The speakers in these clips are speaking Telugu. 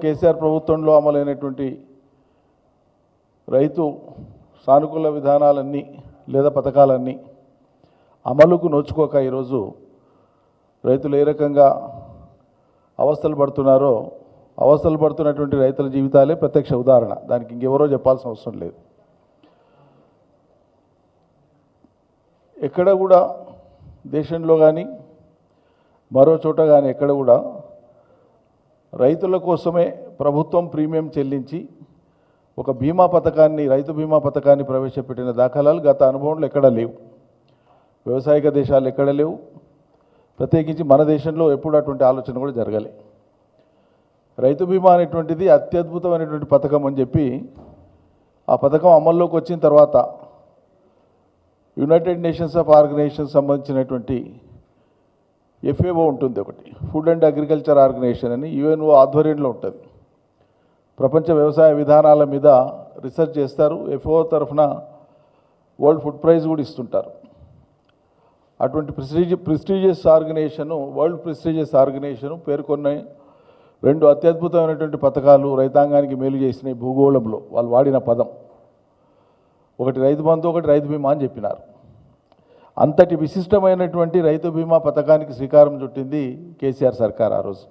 కేసీఆర్ ప్రభుత్వంలో అమలైనటువంటి రైతు సానుకూల విధానాలన్నీ లేదా పథకాలన్నీ అమలుకు నోచుకోక ఈరోజు రైతులు ఏ రకంగా అవస్థలు పడుతున్నారో, అవస్థలు పడుతున్నటువంటి రైతుల జీవితాలే ప్రత్యక్ష ఉదాహరణ. దానికి ఇంకెవరో చెప్పాల్సిన అవసరం లేదు. ఎక్కడ కూడా దేశంలో కానీ మరో చోట కానీ ఎక్కడ కూడా రైతుల కోసమే ప్రభుత్వం ప్రీమియం చెల్లించి ఒక బీమా పథకాన్ని, రైతు బీమా పథకాన్ని ప్రవేశపెట్టిన దాఖలాలు గత అనుభవంలో ఎక్కడా లేవు. వ్యవసాయక దేశాలు ఎక్కడ లేవు. ప్రత్యేకించి మన దేశంలో ఎప్పుడు అటువంటి ఆలోచన కూడా జరగలే. రైతు బీమా అనేటువంటిది అత్యద్భుతమైనటువంటి పథకం అని చెప్పి ఆ పథకం అమల్లోకి వచ్చిన తర్వాత యునైటెడ్ నేషన్స్ ఆఫ్ ఆర్గనైజేషన్ సంబంధించినటువంటి FAO ఉంటుంది, ఒకటి ఫుడ్ అండ్ అగ్రికల్చర్ ఆర్గనైజేషన్ అని UNO ఆధ్వర్యంలో ఉంటుంది. ప్రపంచ వ్యవసాయ విధానాల మీద రీసెర్చ్ చేస్తారు. FAO తరఫున వరల్డ్ ఫుడ్ ప్రైజ్ కూడా ఇస్తుంటారు. అటువంటి prestigious organisation, world prestigious organisation పేర్కొన్న 2 అత్యద్భుతమైనటువంటి పథకాలు రైతాంగానికి మేలు చేసినాయి. భూగోళంలో వాళ్ళు వాడిన పదం ఒకటి రైతు బంధు, ఒకటి రైతు బీమా అని చెప్పినారు. అంతటి విశిష్టమైనటువంటి రైతు బీమా పథకానికి శ్రీకారం చుట్టింది కేసీఆర్ సర్కార్ ఆ రోజు.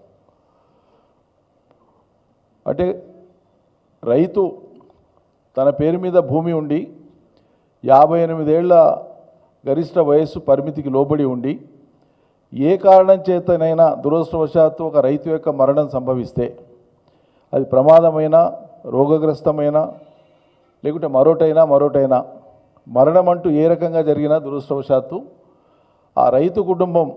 అంటే రైతు తన పేరు మీద భూమి ఉండి 58 ఏళ్ల గరిష్ట వయస్సు పరిమితికి లోబడి ఉండి ఏ కారణం చేతనైనా దురదృష్టవశాత్తు ఒక రైతు యొక్క మరణం సంభవిస్తే, అది ప్రమాదమైన, రోగగ్రస్తమైన, లేకుంటే మరోటైనా మరణం అంటూ ఏ రకంగా జరిగినా దురదృష్టవశాత్తు ఆ రైతు కుటుంబం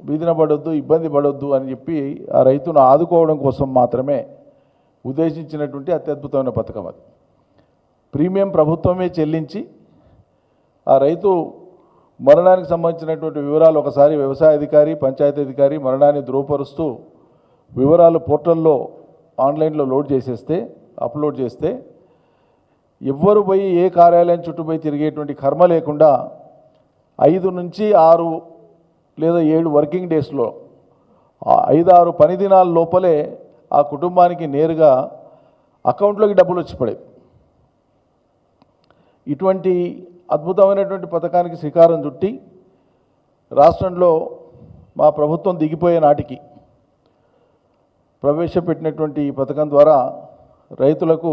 వీధిన పడొద్దు, ఇబ్బంది పడొద్దు అని చెప్పి ఆ రైతును ఆదుకోవడం కోసం మాత్రమే ఉద్దేశించినటువంటి అత్యద్భుతమైన పథకం అది. ప్రీమియం ప్రభుత్వమే చెల్లించి ఆ రైతు మరణానికి సంబంధించినటువంటి వివరాలు ఒకసారి వ్యవసాయ అధికారి, పంచాయతీ అధికారి మరణాన్ని ధృవపరుస్తూ వివరాలు పోర్టల్లో ఆన్లైన్లో అప్లోడ్ చేస్తే ఎవ్వరు పోయి ఏ కార్యాలయం చుట్టూ పోయి తిరిగేటువంటి కర్మ లేకుండా 5 నుంచి 6 లేదా 7 వర్కింగ్ డేస్లో 5-6 పని దినాల లోపలే ఆ కుటుంబానికి నేరుగా అకౌంట్లోకి డబ్బులు వచ్చి పడేవి. ఇటువంటి అద్భుతమైనటువంటి పథకానికి శ్రీకారం చుట్టి రాష్ట్రంలో మా ప్రభుత్వం దిగిపోయే నాటికి ప్రవేశపెట్టినటువంటి ఈ పథకం ద్వారా రైతులకు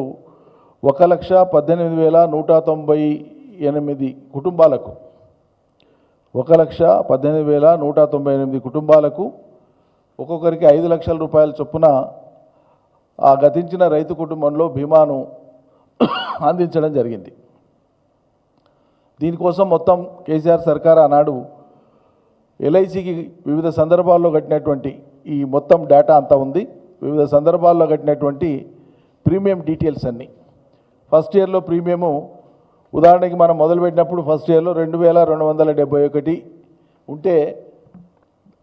1,18,198 కుటుంబాలకు 1,18,198 కుటుంబాలకు ఒక్కొక్కరికి 5 లక్షల రూపాయల చొప్పున ఆ గతించిన రైతు కుటుంబంలో బీమాను అందించడం జరిగింది. దీనికోసం మొత్తం కేసీఆర్ సర్కార్ ఆనాడు LICకి వివిధ సందర్భాల్లో కట్టినటువంటి ఈ మొత్తం డేటా అంతా ఉంది. వివిధ సందర్భాల్లో కట్టినటువంటి ప్రీమియం డీటెయిల్స్ అన్నీ. ఫస్ట్ ఇయర్లో ప్రీమియము ఉదాహరణకి మనం మొదలుపెట్టినప్పుడు ఫస్ట్ ఇయర్లో 2,271 ఉంటే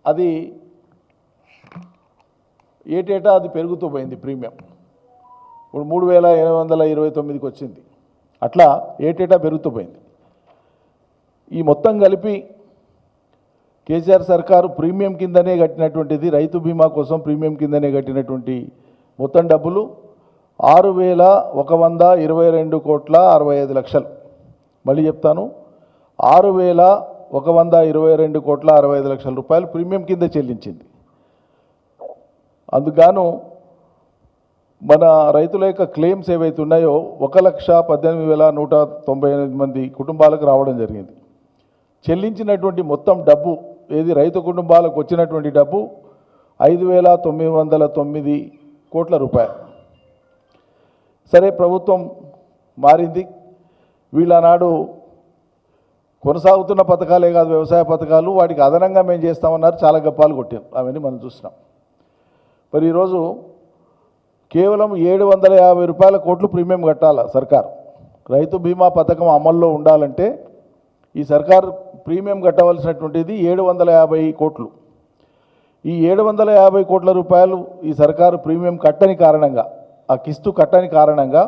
అది ఏటేటా అది పెరుగుతూ పోయింది. ప్రీమియం ఇప్పుడు 3,829కి వచ్చింది. అట్లా ఏటేటా పెరుగుతూ పోయింది. ఈ మొత్తం కలిపి కేసీఆర్ సర్కారు ప్రీమియం కిందనే కట్టినటువంటిది, రైతు బీమా కోసం ప్రీమియం కిందనే కట్టినటువంటి మొత్తం డబ్బులు 6,122,65,00,000. మళ్ళీ చెప్తాను, 6,122,65,00,000 రూపాయలు ప్రీమియం కింద చెల్లించింది. అందుకు మన రైతుల యొక్క క్లెయిమ్స్ ఏవైతే ఉన్నాయో 1,18,198 కుటుంబాలకు రావడం జరిగింది. చెల్లించినటువంటి మొత్తం డబ్బు ఏది రైతు కుటుంబాలకు వచ్చినటువంటి డబ్బు 5,909 కోట్ల రూపాయలు. సరే, ప్రభుత్వం మారింది. వీళ్ళనాడు కొనసాగుతున్న పథకాలే కాదు, వ్యవసాయ పథకాలు, వాటికి అదనంగా మేము చేస్తామన్నారు. చాలా గప్పాలు కొట్టారు. అవన్నీ మనం చూసినాం. మరి ఈరోజు కేవలం 750 కోట్లు ప్రీమియం కట్టాలి సర్కార్. రైతు బీమా పథకం అమల్లో ఉండాలంటే ఈ సర్కార్ ప్రీమియం కట్టవలసినటువంటిది 750 కోట్లు. ఈ 750 కోట్ల రూపాయలు ఈ సర్కారు ప్రీమియం కట్టని కారణంగా, ఆ కిస్తు కట్టని కారణంగా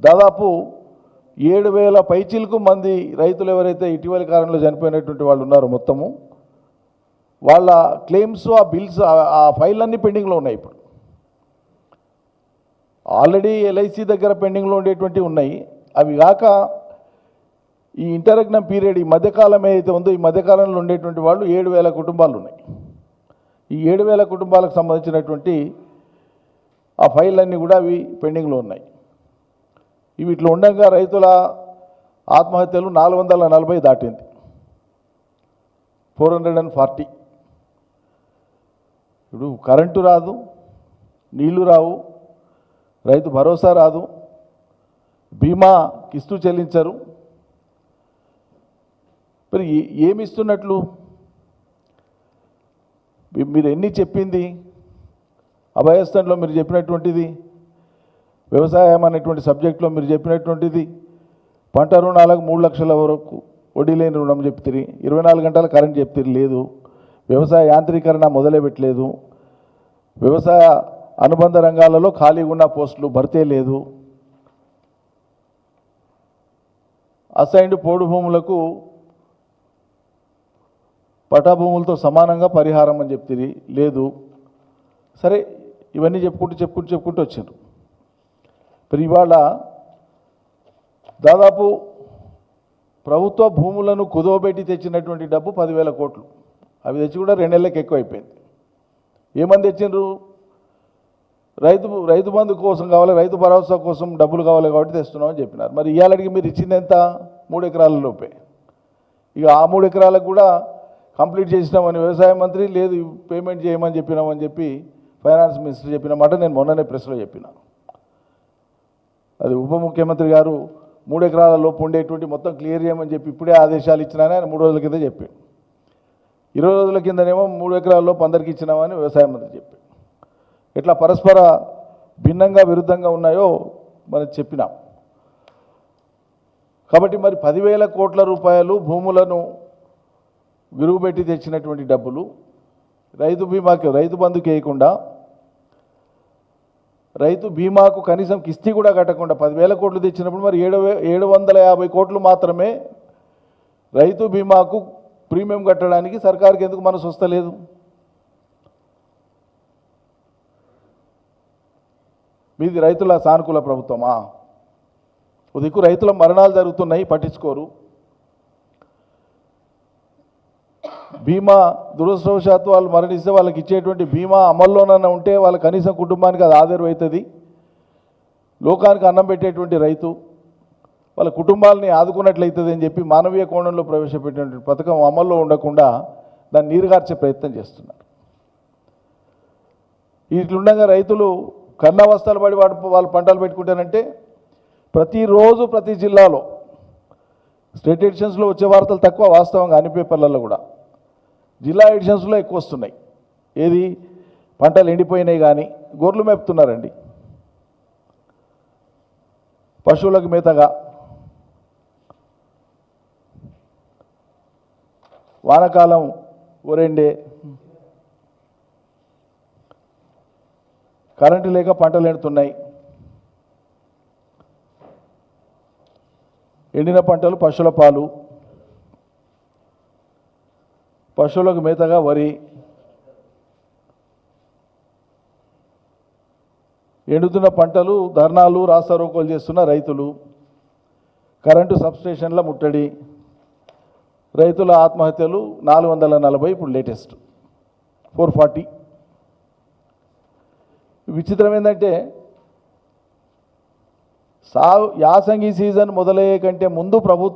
దాదాపు 7,000 పైచిలకు మంది రైతులు ఎవరైతే ఇటీవలి కాలంలో చనిపోయినటువంటి వాళ్ళు ఉన్నారో మొత్తము వాళ్ళ క్లెయిమ్స్, ఆ బిల్స్, ఆ ఫైల్ అన్నీ పెండింగ్లో ఉన్నాయి. ఇప్పుడు ఆల్రెడీ ఎల్ఐసి దగ్గర పెండింగ్లో ఉండేటువంటివి ఉన్నాయి. అవి కాక ఈ ఇంటరగ్నం పీరియడ్ ఈ మధ్యకాలం ఏదైతే ఉందో ఈ మధ్యకాలంలో ఉండేటువంటి వాళ్ళు 7,000 కుటుంబాలు ఉన్నాయి. ఈ 7,000 కుటుంబాలకు సంబంధించినటువంటి ఆ ఫైళ్ళన్నీ కూడా అవి పెండింగ్లో ఉన్నాయి. ఇవి ఇట్లా ఉండగా రైతుల ఆత్మహత్యలు 440 దాటింది, 440. ఇప్పుడు కరెంటు రాదు, నీళ్లు రావు, రైతు భరోసా రాదు, బీమా కిస్తు చెల్లించరు. మరి ఏమి ఇస్తున్నట్లు? మీరు ఎన్ని చెప్పింది అభయస్థంలో మీరు చెప్పినటువంటిది, వ్యవసాయం అనేటువంటి సబ్జెక్టులో మీరు చెప్పినటువంటిది, పంట రుణాలకు 3 లక్షల వరకు వడ్డీ లేని రుణం చెప్తిరి, 24 గంటల కరెంట్ చెప్తిరి లేదు, వ్యవసాయ యాంత్రీకరణ మొదలే పెట్టలేదు, వ్యవసాయ అనుబంధ రంగాలలో ఖాళీగా ఉన్న పోస్టులు భర్తీ లేదు, అసైన్డ్ పోడు భూములకు పటాభూములతో సమానంగా పరిహారం అని చెప్తిరి లేదు. సరే, ఇవన్నీ చెప్పుకుంటూ వచ్చారు. మరి ఇవాళ దాదాపు ప్రభుత్వ భూములను కుదవబెట్టి తెచ్చినటువంటి డబ్బు 10,000 కోట్లు. అవి తెచ్చి కూడా 2 నెలలకు ఎక్కువ అయిపోయింది. ఏమని తెచ్చిండ్రు? రైతు బంధు కోసం కావాలి, రైతు భరోసా కోసం డబ్బులు కావాలి కాబట్టి తెస్తున్నామని చెప్పినారు. మరి ఇవాళకి మీరు ఇచ్చింది ఎంత? 3 ఎకరాల లోపే. ఇక ఆ 3 ఎకరాలకు కూడా కంప్లీట్ చేసినామని వ్యవసాయ మంత్రి లేదు, పేమెంట్ చేయమని చెప్పినామని చెప్పి ఫైనాన్స్ మినిస్టర్ చెప్పిన మాట నేను మొన్ననే ప్రెస్లో చెప్పిన. అది ఉప ముఖ్యమంత్రి గారు 3 ఎకరాల లోపు ఉండేటువంటి మొత్తం క్లియర్ చేయమని చెప్పి ఇప్పుడే ఆదేశాలు ఇచ్చినానని ఆయన 3 రోజుల కింద చెప్పాడు. 20 రోజుల కిందనేమో 3 ఎకరాల లోపు అందరికీ ఇచ్చినామని వ్యవసాయ మంత్రి చెప్పాడు. ఎట్లా పరస్పర భిన్నంగా విరుద్ధంగా ఉన్నాయో మనం చెప్పినాం. కాబట్టి మరి 10,000 కోట్ల రూపాయలు భూములను విరుగుపెట్టి తెచ్చినటువంటి డబ్బులు రైతు బీమాకి, రైతు బంధుకి వేయకుండా, రైతు బీమాకు కనీసం కిస్తీ కూడా కట్టకుండా 10,000 కోట్లు తెచ్చినప్పుడు మరి 750 కోట్లు మాత్రమే రైతు బీమాకు ప్రీమియం కట్టడానికి సర్కారుకి ఎందుకు మనసు వస్తలేదు? మీది రైతుల సానుకూల ప్రభుత్వమా? ఓ దిక్కు రైతుల మరణాలు జరుగుతున్నాయి, పట్టించుకోరు. బీమా దురదృష్టవశాత్తు వాళ్ళు మరణిస్తే వాళ్ళకి ఇచ్చేటువంటి బీమా అమల్లోనన్నా ఉంటే వాళ్ళ కనీసం కుటుంబానికి అది ఆధారం అవుతుంది. లోకానికి అన్నం పెట్టేటువంటి రైతు వాళ్ళ కుటుంబాలని ఆదుకున్నట్లయితుంది అని చెప్పి మానవీయ కోణంలో ప్రవేశపెట్టినటువంటి పథకం అమల్లో ఉండకుండా దాన్ని నీరుగార్చే ప్రయత్నం చేస్తున్నారు. ఇట్లుండగా రైతులు కన్నావస్థలు పడి వాళ్ళు పంటలు పెట్టుకుంటారంటే ప్రతిరోజు ప్రతి జిల్లాలో స్టేట్ ఎడిషన్స్లో వచ్చే వార్తలు తక్కువ, వాస్తవంగా అన్ని పేపర్లలో కూడా జిల్లా ఎడిషన్స్లో ఎక్కువ వస్తున్నాయి. ఏది? పంటలు ఎండిపోయినాయి కానీ గొర్రెలు మేపుతున్నారండి, పశువులకు మేతగా. వానకాలం ఒరెండే, కరెంటు లేక పంటలు ఎండుతున్నాయి. ఎండిన పంటలు పశువుల పాలు, పశువులకు మేతగా వరి, ఎండుతున్న పంటలు ధర్నాలు రాస్తారోకోలు చేస్తున్న రైతులు, కరెంటు సబ్స్టేషన్ల ముట్టడి, రైతుల ఆత్మహత్యలు 440, ఇప్పుడు లేటెస్ట్ 440. విచిత్రం ఏంటంటే యాసంగి సీజన్ మొదలయ్యే కంటే ముందు ప్రభుత్వం